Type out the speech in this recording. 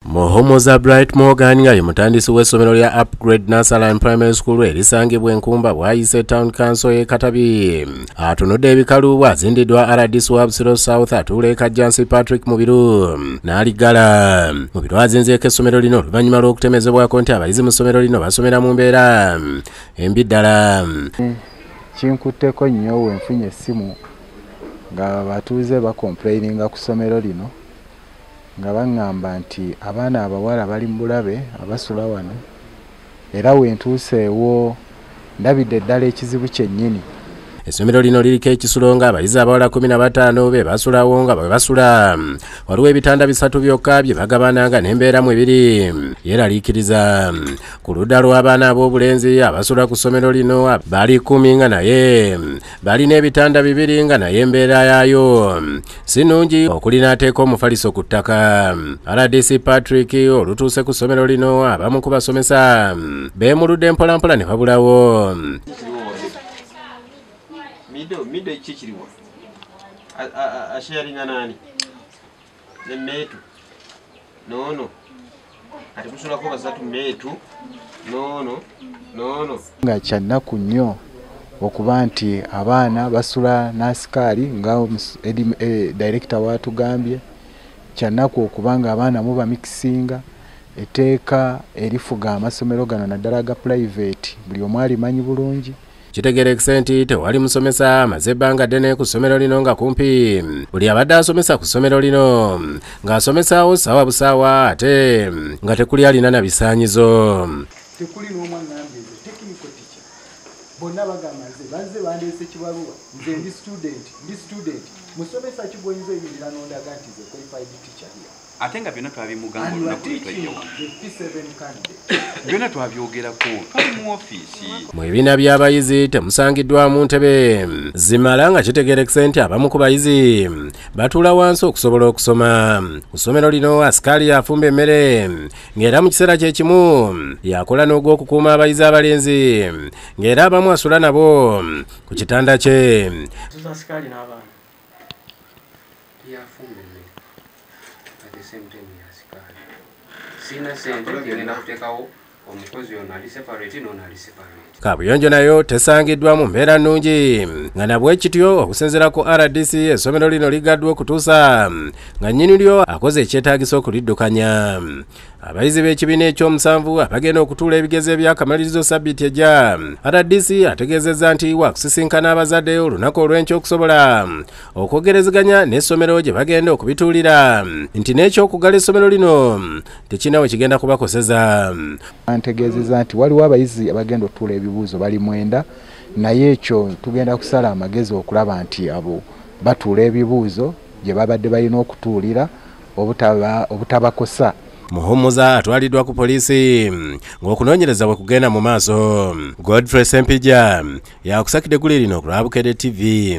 Muhumuza Bright Morgan nga ye mutandisi w'essomero lya Upgrade Nursery Primary School erisangibwa Enkumba bw'ayise Town Council y'e Katabi. Atunudde ebikalu bw'azindiddwa RDC wa Busiro South atuula Kajjansi Patrick Mubiru n'aligala. Mubiru azinzeeko essomero lino oluvannyuma lw'okutemezebwako nti abayizi mu ssomero lino basomera mu mbeera embi ddala. Kinkutteko nnyo we nfunye essimu nga batuuze bakomplaininga ku ssomero lino nga baŋŋamba nti abaana abawala bali mu bulabe abasula wano era we ntuuseewo ndabidde ddala ekizibu kyennyini. Essomero lino liriko ekisulo nga abayizi abawala 15 be basulawo nga bwe basula waliwo ebitanda 3 byokka bye bagabananga n'embeera mu ebiri. Yeraliikiriza ku ludda lw'abaana ab'obulenzi abasula ku ssomero lino bali 10 nga naye balina ebitanda 2 nga naye embeera yaayo si nnungi okuli n'ateeka omufaliso ku ttaka. RDC Patrick olutuuse ku ssomero lino abamu ku basomesa beemuludde mpolampola ne babulawo. Mido chichiriwa asharinga nani ne metu nono ati kusula ko basatu metu nono nga kyannaku nnyo okuba nti abaana basula n'asikaali nga director watugambye kyannaku okuba nga abaana muba mikisinga etteeka erifuga amasomero gano naddala ga private buli omu alimanyi bulungi. Kitegerekese nti tewali musomesa amaze ebbanga ddene ku ssomero lino nga kumpi buli abadde asomesa ku ssomero lino ng'asomesaawo ssaawa busaawa ate nga tekuli alina na bisaanyizo. Tekuli n'omwangambye nze technical teacher bonna bagamba nze bazze bandeese kibaluwa nze ndi student musomesa kigoyinza eyingira n'ondaga nti ze qualified teacher here. Ate nga byonna twabimugamba olunaku lwetwejjawo byonna twabyogerako kali mu ofiisi. Mu ebibiina by'abayizi temusangiddwamu ntebe zimala nga kitegerekese nti abamu ku bayizi batuula wansi okusobola okusoma. Ku ssomero lino asikaali afumba emmere ng'era mu kiseera kye kimu yakola n'ogw'okukuuma abayizi abalenzi ng'era abamu asula nabo ku kitanda kye. Asikaali n'abaana yafumba emmere ate sentemu yasikaali sina sente gyengenda kuteekawo omukozi ono ali separate n'ono ali separate. Kabuyonjo nayo tesangiddwa mu mbeera nnungi nga nabwe kityo okusinziira ku RDC essomero lino ligaddwa okutuusa nga nnyini lyo akoze ekyetaagisa okuliddukanya. Abayizi b'ekibiina ekyomusanvu abagenda okutuula ebigezo ebyakamalirizo sabbiiti ejja RDC ategeezezza nti wakusisinkana abazadde olunaku olw'enkya okusobola okwogerezeganya n'essomero gye bagenda okubituulira nti n'ekyokugala essomero lino tekirina we kigenda kubakoseza. Antegeezezza nti waliwo abayizi abagenda okutuula ebibuuzo bali 9 naye ekyo tugenda kusala amagezi okulaba nti abo batuula ebibuuzo gye babadde balina okutuulira obutabakosa. Muhumuza atwaliddwa ku poliisi ng'okunoonyereza bwe kugenda mu maaso. Godfrey Sempija yakusakidde guli lino ku Lwabukedde TV.